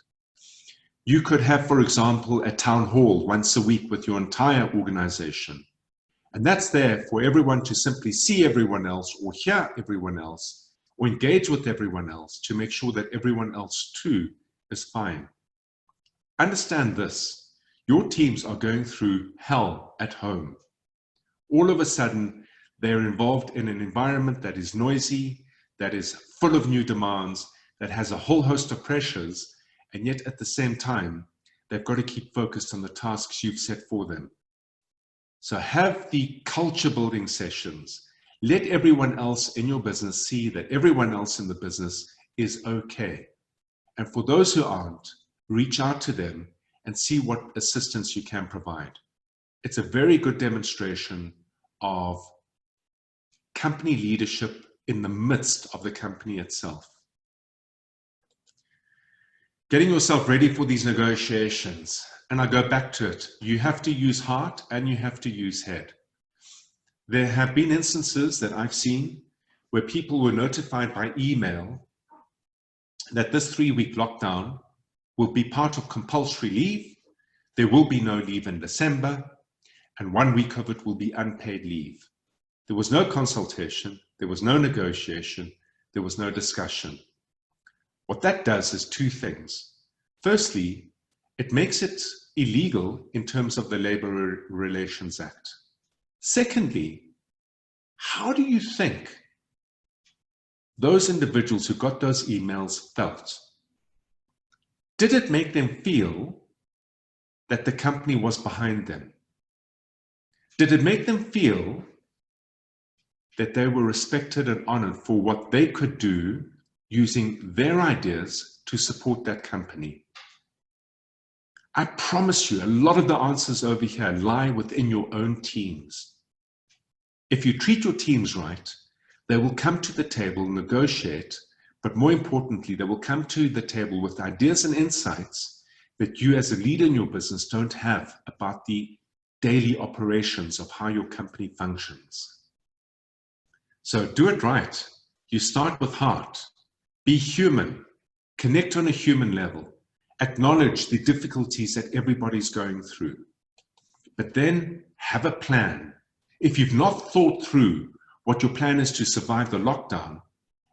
You could have, for example, a town hall once a week with your entire organization. And that's there for everyone to simply see everyone else or hear everyone else or engage with everyone else to make sure that everyone else too is fine. Understand this, your teams are going through hell at home. All of a sudden, they're involved in an environment that is noisy, that is full of new demands, that has a whole host of pressures, and yet at the same time, they've got to keep focused on the tasks you've set for them. So have the culture building sessions. Let everyone else in your business see that everyone else in the business is okay. And for those who aren't, reach out to them and see what assistance you can provide. It's a very good demonstration of company leadership in the midst of the company itself. Getting yourself ready for these negotiations. And I go back to it. You have to use heart and you have to use head. There have been instances that I've seen where people were notified by email that this 3-week lockdown will be part of compulsory leave. There will be no leave in December, and 1 week of it will be unpaid leave. There was no consultation, there was no negotiation, there was no discussion. What that does is 2 things. Firstly, it makes it illegal in terms of the Labor Relations Act. Secondly, how do you think those individuals who got those emails felt? Did it make them feel that the company was behind them? Did it make them feel that they were respected and honored for what they could do using their ideas to support that company? I promise you, a lot of the answers over here lie within your own teams. If you treat your teams right, they will come to the table, negotiate, but more importantly, they will come to the table with ideas and insights that you as a leader in your business don't have about the daily operations of how your company functions. So do it right. You start with heart. Be human. Connect on a human level. Acknowledge the difficulties that everybody's going through. But then have a plan. If you've not thought through what your plan is to survive the lockdown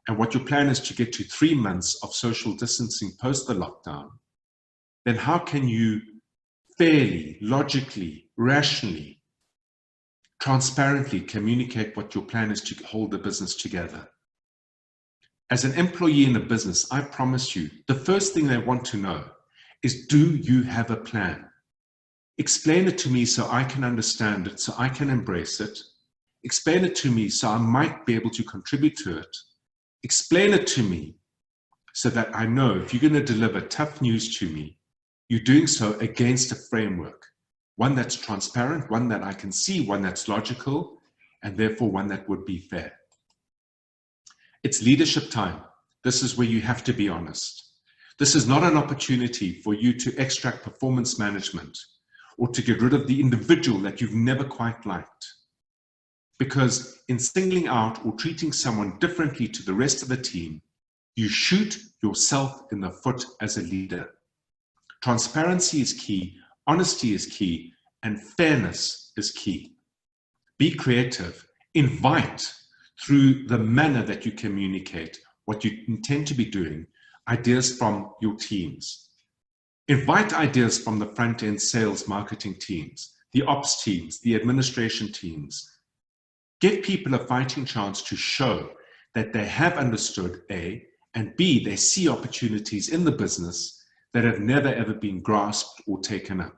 and what your plan is to get to 3 months of social distancing post the lockdown, then how can you fairly, logically, rationally, transparently communicate what your plan is to hold the business together? As an employee in a business, I promise you, the first thing they want to know is, do you have a plan? Explain it to me so I can understand it, so I can embrace it. Explain it to me so I might be able to contribute to it. Explain it to me so that I know if you're going to deliver tough news to me, you're doing so against a framework, one that's transparent, one that I can see, one that's logical, and therefore one that would be fair. It's leadership time. This is where you have to be honest. This is not an opportunity for you to extract performance management or to get rid of the individual that you've never quite liked. Because in singling out or treating someone differently to the rest of the team, you shoot yourself in the foot as a leader. Transparency is key. honesty is key, and fairness is key. Be creative. Invite, through the manner that you communicate what you intend to be doing, ideas from your teams. Invite ideas from the front-end sales marketing teams, the ops teams, the administration teams. Give people a fighting chance to show that they have understood A, and B, they see opportunities in the business that have never ever been grasped or taken up.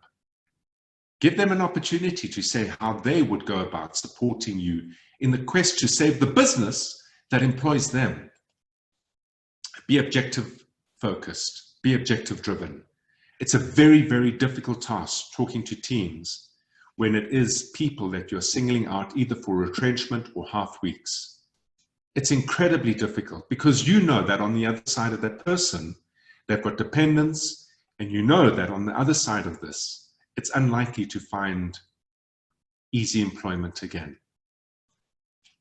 Give them an opportunity to say how they would go about supporting you in the quest to save the business that employs them. Be objective focused, be objective driven. It's a very, very difficult task talking to teams when it is people that you're singling out either for retrenchment or half weeks. It's incredibly difficult because you know that on the other side of that person, they've got dependents, and you know that on the other side of this, it's unlikely to find easy employment again.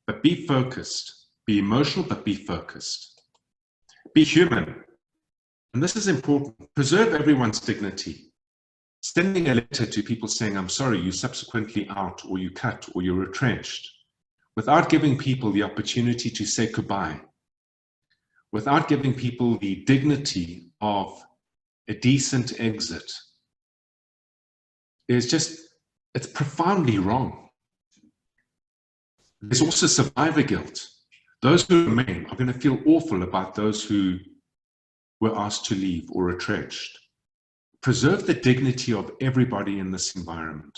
But be focused, be emotional, but be focused. Be human. And this is important. Preserve everyone's dignity. Sending a letter to people saying, I'm sorry, you subsequently out, or you cut, or you're retrenched, without giving people the opportunity to say goodbye, without giving people the dignity of a decent exit, it's profoundly wrong. There's also survivor guilt. Those who remain are going to feel awful about those who were asked to leave or retrenched. Preserve the dignity of everybody in this environment.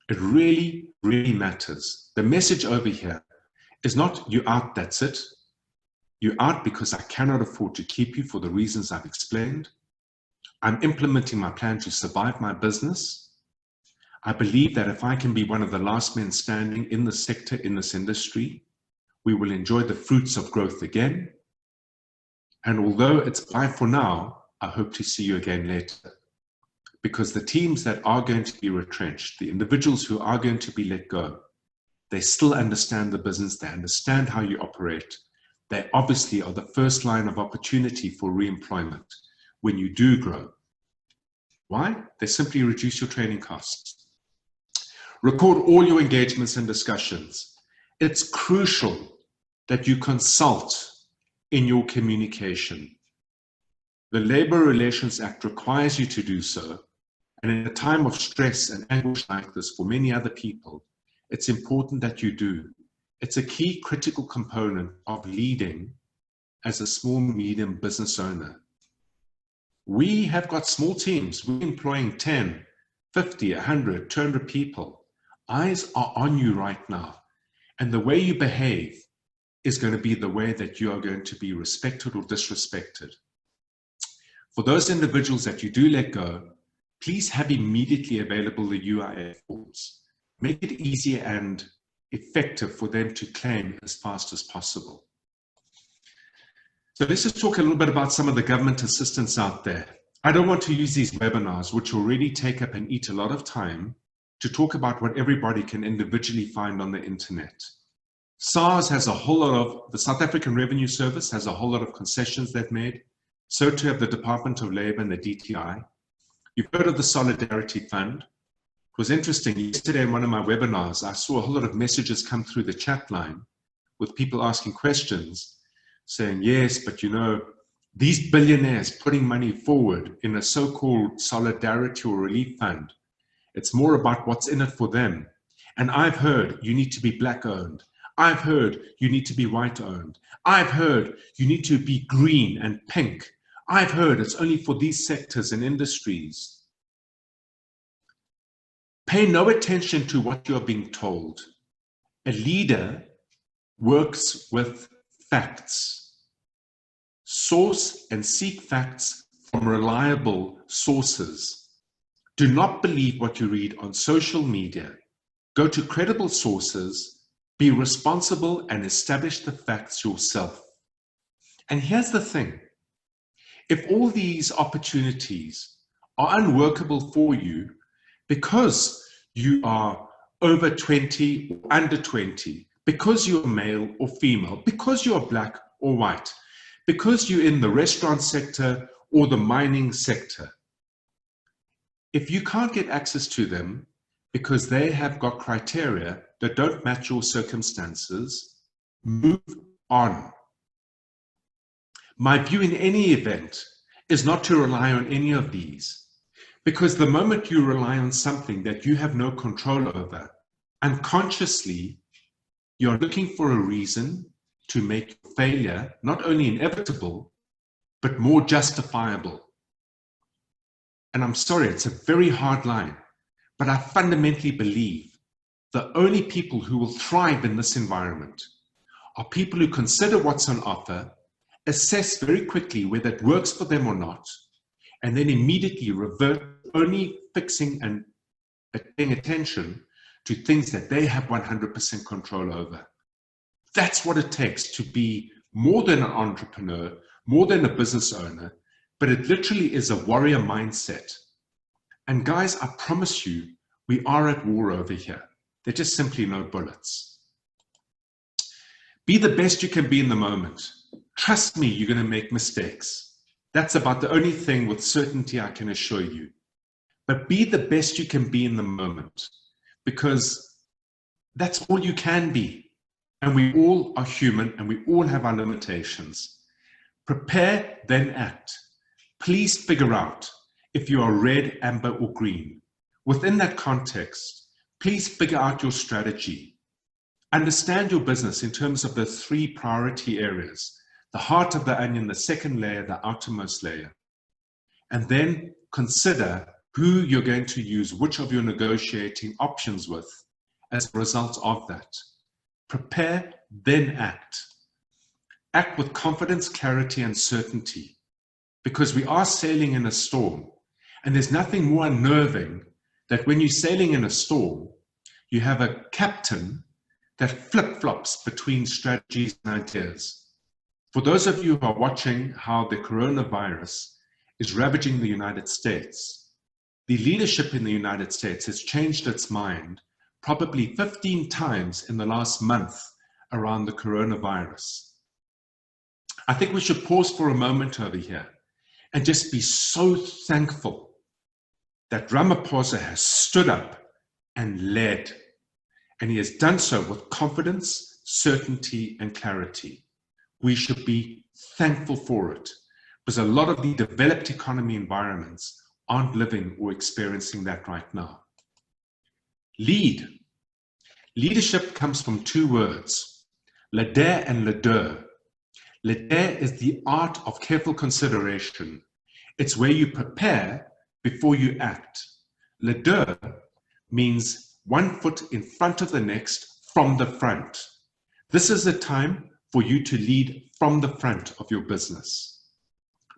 It really, really matters. The message over here is not you out, that's it. You're out because I cannot afford to keep you for the reasons I've explained. I'm implementing my plan to survive my business. I believe that if I can be one of the last men standing in the sector, in this industry, we will enjoy the fruits of growth again. And although it's bye for now, I hope to see you again later. Because the teams that are going to be retrenched, the individuals who are going to be let go, they still understand the business, they understand how you operate. They obviously are the first line of opportunity for re-employment when you do grow. Why? They simply reduce your training costs. Record all your engagements and discussions. It's crucial that you consult in your communication. The Labor Relations Act requires you to do so, and in a time of stress and anguish like this for many other people, it's important that you do. It's a key critical component of leading as a small, medium business owner. We have got small teams. We're employing 10, 50, 100, 200 people. Eyes are on you right now, and the way you behave is going to be the way that you are going to be respected or disrespected. For those individuals that you do let go, please have immediately available the UIA forms. Make it easy and effective for them to claim as fast as possible. So let's just talk a little bit about some of the government assistance out there. I don't want to use these webinars, which already take up and eat a lot of time, to talk about what everybody can individually find on the internet. SARS has a whole lot of, the South African Revenue Service has a whole lot of concessions they've made. So too have the Department of Labor and the DTI. You've heard of the Solidarity Fund. It was interesting, yesterday in one of my webinars, I saw a whole lot of messages come through the chat line with people asking questions, saying, yes, but you know, these billionaires putting money forward in a so-called solidarity or relief fund, it's more about what's in it for them. And I've heard you need to be black owned. I've heard you need to be white owned. I've heard you need to be green and pink. I've heard it's only for these sectors and industries. Pay no attention to what you're being told. A leader works with facts. Source and seek facts from reliable sources. Do not believe what you read on social media. Go to credible sources, be responsible, and establish the facts yourself. And here's the thing. If all these opportunities are unworkable for you because you are over 20 or under 20, because you're male or female, because you're black or white, because you're in the restaurant sector or the mining sector, If you can't get access to them because they have got criteria that don't match your circumstances, move on. My view in any event is not to rely on any of these, because the moment you rely on something that you have no control over, unconsciously, you're looking for a reason to make failure not only inevitable, but more justifiable. And I'm sorry, it's a very hard line, but I fundamentally believe the only people who will thrive in this environment are people who consider what's on offer, assess very quickly whether it works for them or not, and then immediately revert, only fixing and paying attention to things that they have 100% control over. That's what it takes to be more than an entrepreneur, more than a business owner, but it literally is a warrior mindset. And guys, I promise you, we are at war over here. There's just simply no bullets. Be the best you can be in the moment. Trust me, you're going to make mistakes. That's about the only thing with certainty I can assure you. But be the best you can be in the moment, because that's all you can be. And we all are human and we all have our limitations. Prepare, then act. Please figure out if you are red, amber, or green. Within that context, please figure out your strategy. Understand your business in terms of the 3 priority areas, the heart of the onion, the second layer, the outermost layer. And then consider who you're going to use, which of your negotiating options with as a result of that. Prepare, then act. Act with confidence, clarity, and certainty, because we are sailing in a storm, and there's nothing more unnerving that when you're sailing in a storm, you have a captain that flip-flops between strategies and ideas. For those of you who are watching how the coronavirus is ravaging the United States, the leadership in the United States has changed its mind probably 15 times in the last month around the coronavirus. I think we should pause for a moment over here and just be so thankful that Ramaphosa has stood up and led, and he has done so with confidence, certainty, and clarity. We should be thankful for it, because a lot of the developed economy environments aren't living or experiencing that right now. Lead. Leadership comes from 2 words, leader and leader. Leader is the art of careful consideration. It's where you prepare before you act. Leader means 1 foot in front of the next from the front. This is the time for you to lead from the front of your business.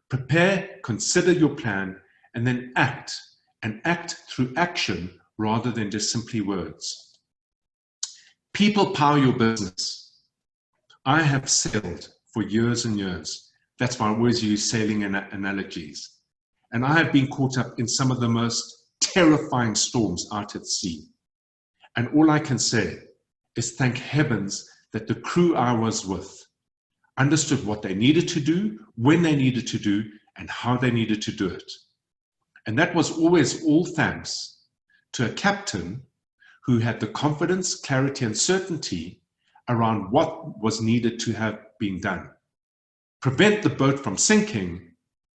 Prepare, consider your plan, and then act, and act through action rather than just simply words. People power your business. I have sailed for years and years. That's why I always use sailing analogies. And I have been caught up in some of the most terrifying storms out at sea. And all I can say is thank heavens that the crew I was with understood what they needed to do, when they needed to do, and how they needed to do it. And that was always all thanks to a captain who had the confidence, clarity, and certainty around what was needed to have been done. Prevent the boat from sinking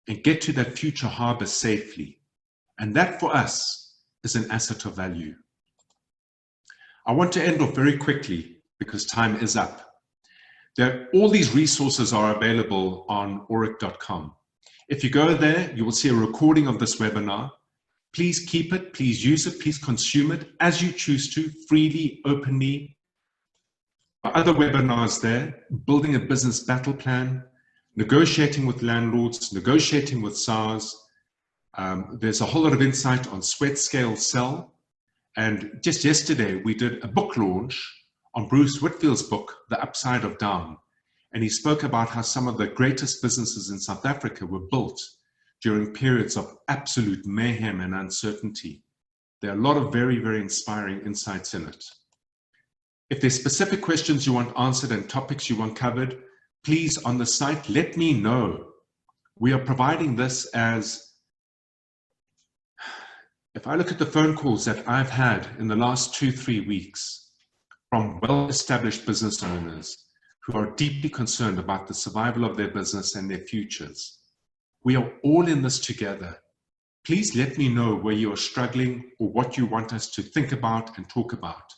and get to that future harbor safely. And that for us is an asset of value. I want to end off very quickly because time is up. All these resources are available on auric.com. If you go there, you will see a recording of this webinar. Please keep it, please use it, please consume it as you choose to, freely, openly. Other webinars there, building a business battle plan, negotiating with landlords, negotiating with SARS. There's a whole lot of insight on sweat scale sell. And just yesterday, we did a book launch on Bruce Whitfield's book, The Upside of Down. And he spoke about how some of the greatest businesses in South Africa were built during periods of absolute mayhem and uncertainty. There are a lot of very, very inspiring insights in it. If there's specific questions you want answered and topics you want covered, please on the site, let me know. We are providing this as If I look at the phone calls that I've had in the last 2-3 weeks from well-established business owners who are deeply concerned about the survival of their business and their futures, we are all in this together. Please let me know where you are struggling or what you want us to think about and talk about.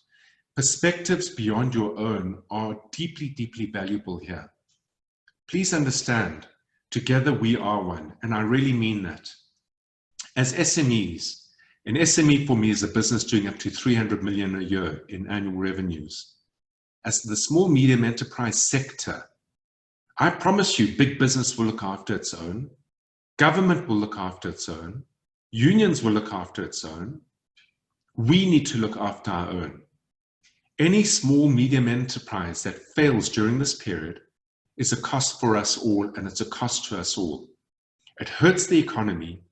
Perspectives beyond your own are deeply, deeply valuable here. Please understand, together we are one, and I really mean that. As SMEs, an SME for me is a business doing up to 300 million a year in annual revenues. As the small medium enterprise sector, I promise you big business will look after its own, government will look after its own, unions will look after its own. We need to look after our own. Any small medium enterprise that fails during this period is a cost for us all, and it's a cost to us all. It hurts the economy.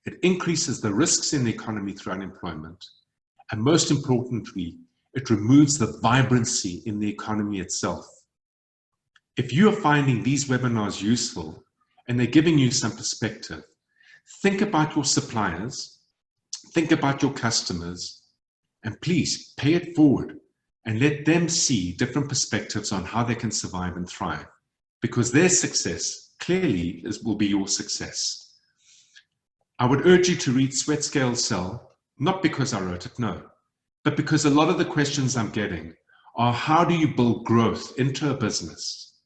It increases the risks in the economy through unemployment. And most importantly, it removes the vibrancy in the economy itself. If you are finding these webinars useful and they're giving you some perspective, think about your suppliers, think about your customers, and please pay it forward and let them see different perspectives on how they can survive and thrive, because their success clearly will be your success. I would urge you to read Sweat Scale Sell, not because I wrote it, no, but because a lot of the questions I'm getting are, how do you build growth into a business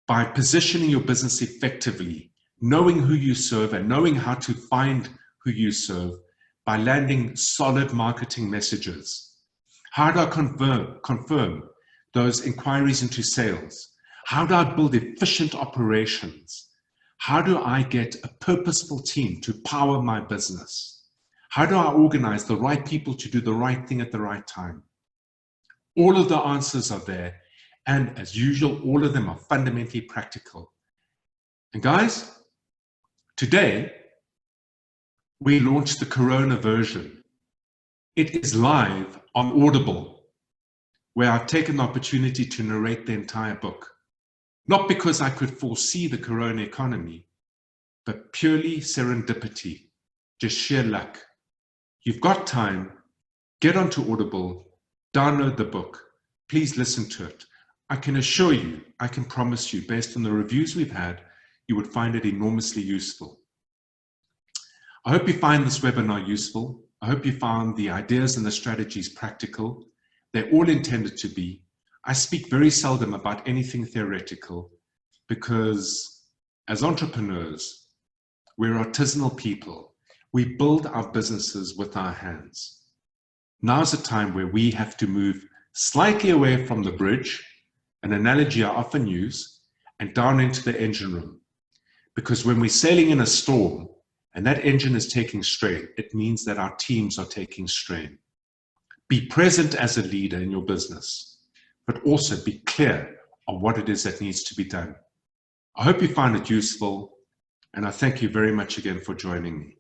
by positioning your business effectively, knowing who you serve and knowing how to find who you serve by landing solid marketing messages? How do I confirm those inquiries into sales? How do I build efficient operations? How do I get a purposeful team to power my business? How do I organize the right people to do the right thing at the right time? All of the answers are there. And as usual, all of them are fundamentally practical. And guys, today we launched the Corona version. It is live on Audible, where I've taken the opportunity to narrate the entire book. Not because I could foresee the Corona economy, but purely serendipity, just sheer luck. You've got time, get onto Audible, download the book, please listen to it. I can assure you, I can promise you, based on the reviews we've had, you would find it enormously useful. I hope you find this webinar useful. I hope you found the ideas and the strategies practical. They're all intended to be. I speak very seldom about anything theoretical because as entrepreneurs, we're artisanal people. We build our businesses with our hands. Now's a time where we have to move slightly away from the bridge, an analogy I often use, and down into the engine room. Because when we're sailing in a storm and that engine is taking strain, it means that our teams are taking strain. Be present as a leader in your business, but also be clear on what it is that needs to be done. I hope you find it useful, and I thank you very much again for joining me.